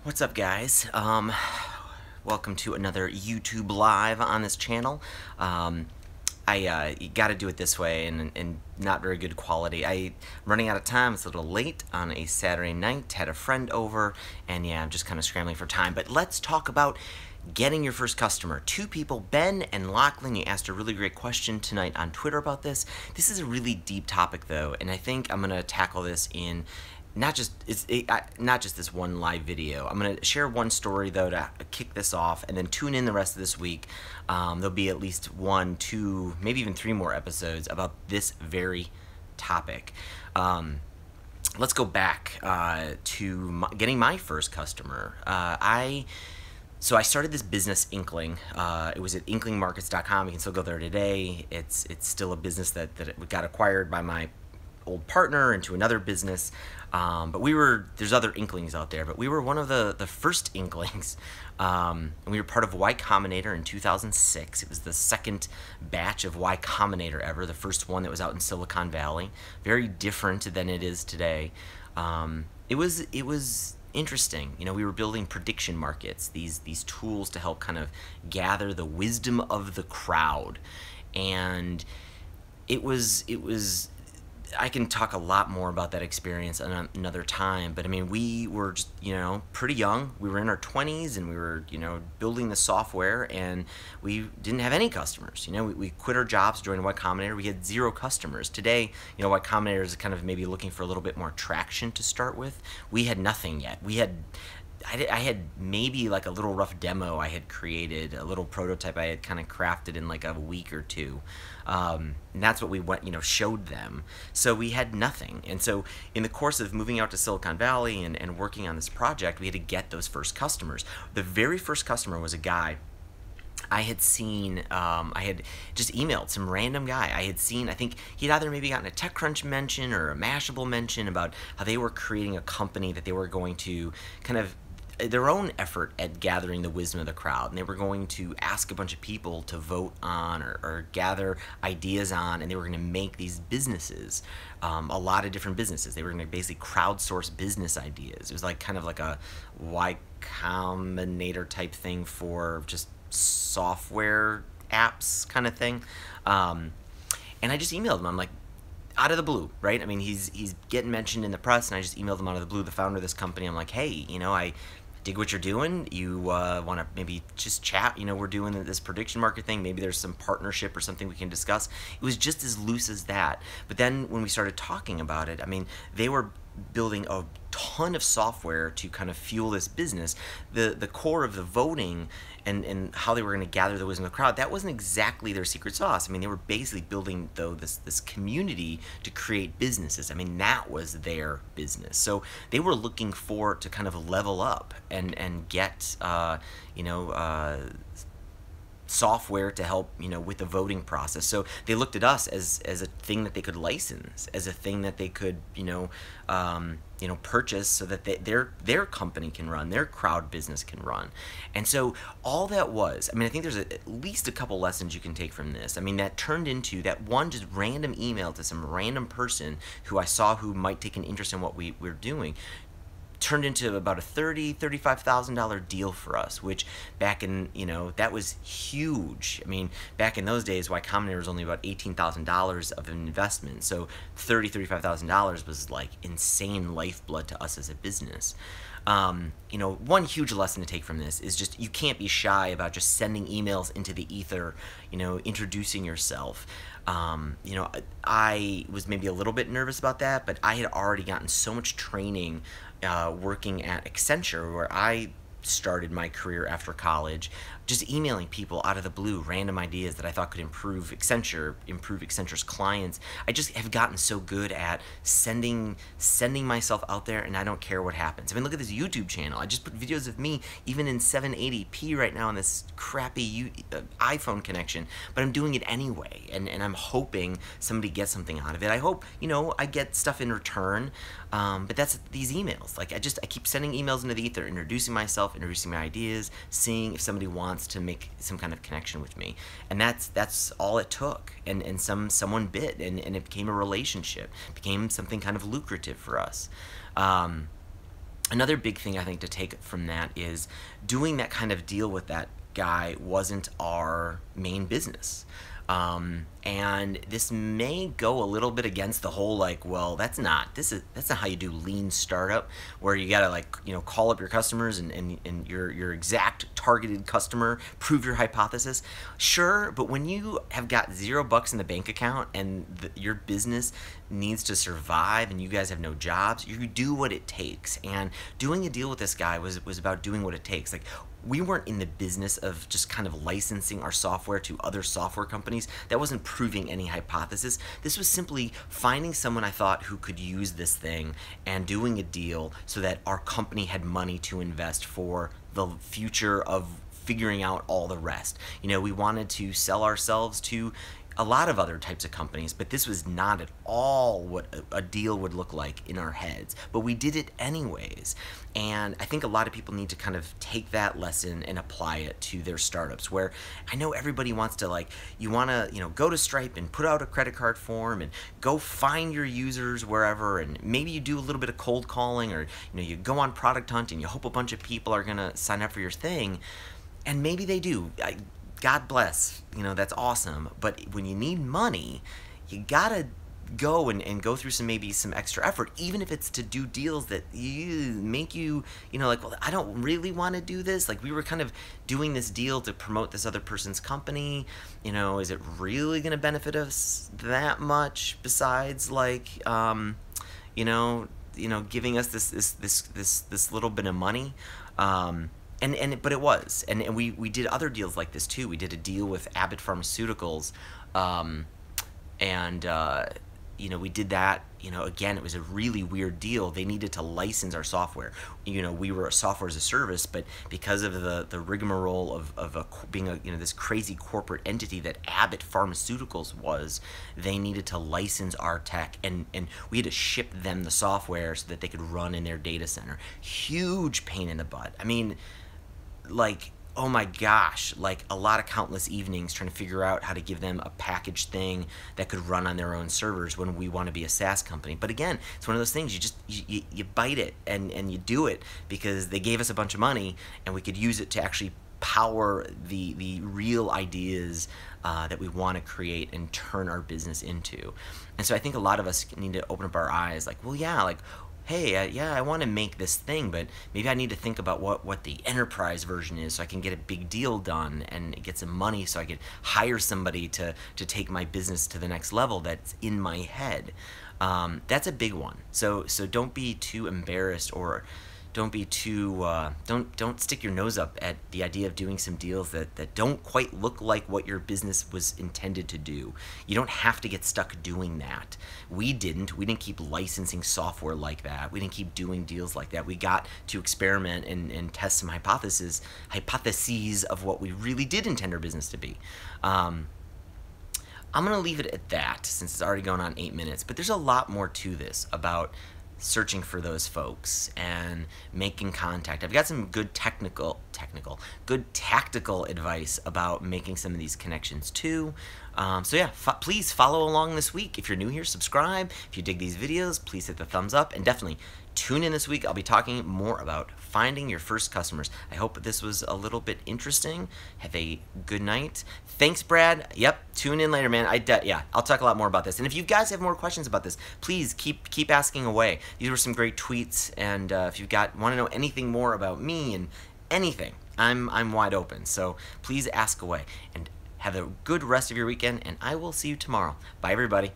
What's up, guys? Welcome to another YouTube live on this channel. I got to do it this way and not very good quality. I'm running out of time. It's a little late on a Saturday night. Had a friend over, and yeah, I'm just kind of scrambling for time. But let's talk about getting your first customer. Two people, Ben and Lachlan, you asked a really great question tonight on Twitter about this. This is a really deep topic, though, and I think I'm going to tackle this in not just this one live video. I'm going to share one story, though, to kick this off, and then tune in the rest of this week. There'll be at least 1, 2, maybe even 3 more episodes about this very topic. Let's go back to getting my first customer. So I started this business, Inkling. It was at inklingmarkets.com. You can still go there today. It's still a business that got acquired by my old partner into another business. But there's other Inklings out there, but we were one of the first Inklings. And we were part of Y Combinator in 2006. It was the second batch of Y Combinator ever, the first one that was out in Silicon Valley. Very different than it is today. It was interesting. You know, we were building prediction markets, these tools to help kind of gather the wisdom of the crowd. And it was I can talk a lot more about that experience another time, but I mean, we were just, pretty young. We were in our 20s, and we were, building the software, and we didn't have any customers. We quit our jobs, joined Y Combinator. We had 0 customers. Today, Y Combinator is kind of maybe looking for a little bit more traction to start with. We had nothing yet. I had maybe like a little rough demo I had created, a little prototype I had kind of crafted in like a week or 2. And that's what we went, showed them. So we had nothing. And so in the course of moving out to Silicon Valley and working on this project, we had to get those first customers. The very first customer was a guy I had seen. I had just emailed some random guy I had seen. I think he'd either maybe gotten a TechCrunch mention or a Mashable mention about how they were creating a company that they were going to kind of their own effort at gathering the wisdom of the crowd, and they were going to ask a bunch of people to vote on or gather ideas on, and they were going to make these businesses, a lot of different businesses. They were going to basically crowdsource business ideas. It was like kind of like a Y Combinator type thing for just software apps kind of thing. And I just emailed him. I'm like, out of the blue, right? I mean, he's getting mentioned in the press, and I just emailed him out of the blue, the founder of this company. I'm like, hey, I dig what you're doing. You want to maybe just chat? We're doing this prediction market thing. Maybe there's some partnership or something we can discuss. It was just as loose as that. But then when we started talking about it, I mean, they were building a ton of software to kind of fuel this business. The core of the voting and how they were going to gather the wisdom of the crowd, that wasn't exactly their secret sauce. I mean, they were basically building, though, this community to create businesses. I mean, that was their business. So they were looking for to kind of level up and get software to help with the voting process. So they looked at us as a thing that they could license, as a thing that they could purchase, so that their company can run, their crowd business can run. And so all that was, I mean, I think there's at least a couple lessons you can take from this. I mean, that turned into that one just random email to some random person who I saw who might take an interest in what we're doing, turned into about a $35,000 deal for us, which back in, that was huge. I mean, back in those days, Y Combinator was only about $18,000 of an investment. So $35,000 was like insane lifeblood to us as a business. One huge lesson to take from this is just you can't be shy about just sending emails into the ether, introducing yourself. I was maybe a little bit nervous about that, but I had already gotten so much training working at Accenture, where I started my career after college, just emailing people out of the blue, random ideas that I thought could improve Accenture's clients. I just have gotten so good at sending myself out there, and I don't care what happens. I mean, look at this YouTube channel. I just put videos of me, even in 780p right now on this crappy iPhone connection, but I'm doing it anyway, and I'm hoping somebody gets something out of it. I hope, I get stuff in return, but that's these emails. Like, I keep sending emails into the ether, introducing myself, introducing my ideas, seeing if somebody wants to make some kind of connection with me, and that's all it took. And someone bit, and it became a relationship, became something kind of lucrative for us. Another big thing I think to take from that is doing that kind of deal with that guy wasn't our main business. And this may go a little bit against the whole like, well, that's not how you do lean startup, where you gotta like, you know, call up your customers and your exact targeted customer, prove your hypothesis. Sure, but when you have got $0 in the bank account and your business needs to survive and you guys have no jobs, you do what it takes. And doing a deal with this guy was about doing what it takes. Like, we weren't in the business of just kind of licensing our software to other software companies. That wasn't proving any hypothesis. This was simply finding someone I thought who could use this thing and doing a deal so that our company had money to invest for the future of figuring out all the rest. You know, we wanted to sell ourselves to a lot of other types of companies, but this was not at all what a deal would look like in our heads. But we did it anyways. And I think a lot of people need to kind of take that lesson and apply it to their startups, where I know everybody wants to, like, you want to, you know, go to Stripe and put out a credit card form and go find your users wherever, and maybe you do a little bit of cold calling, or, you know, you go on Product Hunt and you hope a bunch of people are going to sign up for your thing. And maybe they do. God bless, you know, that's awesome. But when you need money, you gotta go and go through maybe some extra effort, even if it's to do deals that make you, you know, like, well, I don't really want to do this. Like, we were kind of doing this deal to promote this other person's company. You know, is it really going to benefit us that much besides, like, you know, giving us this little bit of money? But it was, and we did other deals like this too. We did a deal with Abbott Pharmaceuticals, you know, we did that. You know, again, it was a really weird deal. They needed to license our software. You know, we were a software as a service, but because of the rigmarole of being you know, this crazy corporate entity that Abbott Pharmaceuticals was, they needed to license our tech, and we had to ship them the software so that they could run in their data center. Huge pain in the butt. I mean, like, oh my gosh, like a lot of countless evenings trying to figure out how to give them a packaged thing that could run on their own servers when we want to be a SaaS company. But again, it's one of those things, you bite it and you do it because they gave us a bunch of money and we could use it to actually power the real ideas that we want to create and turn our business into. And so I think a lot of us need to open up our eyes, like, well, yeah, like, hey, yeah, I want to make this thing, but maybe I need to think about what the enterprise version is so I can get a big deal done and get some money so I could hire somebody to take my business to the next level that's in my head. That's a big one. So don't be too embarrassed, or don't be too don't stick your nose up at the idea of doing some deals that don't quite look like what your business was intended to do. You don't have to get stuck doing that. We didn't keep licensing software like that. We didn't keep doing deals like that. We got to experiment and test some hypotheses of what we really did intend our business to be. I'm going to leave it at that since it's already going on 8 minutes, but there's a lot more to this about searching for those folks and making contact. I've got some good good tactical advice about making some of these connections too. So yeah, please follow along this week. If you're new here, subscribe. If you dig these videos, please hit the thumbs up, and definitely tune in this week. I'll be talking more about finding your first customers. I hope this was a little bit interesting. Have a good night. Thanks, Brad. Yep, tune in later, man. Yeah, I'll talk a lot more about this. And if you guys have more questions about this, please keep asking away. These were some great tweets, and if you want to know anything more about me and anything, I'm wide open. So please ask away, and have a good rest of your weekend, and I will see you tomorrow. Bye, everybody.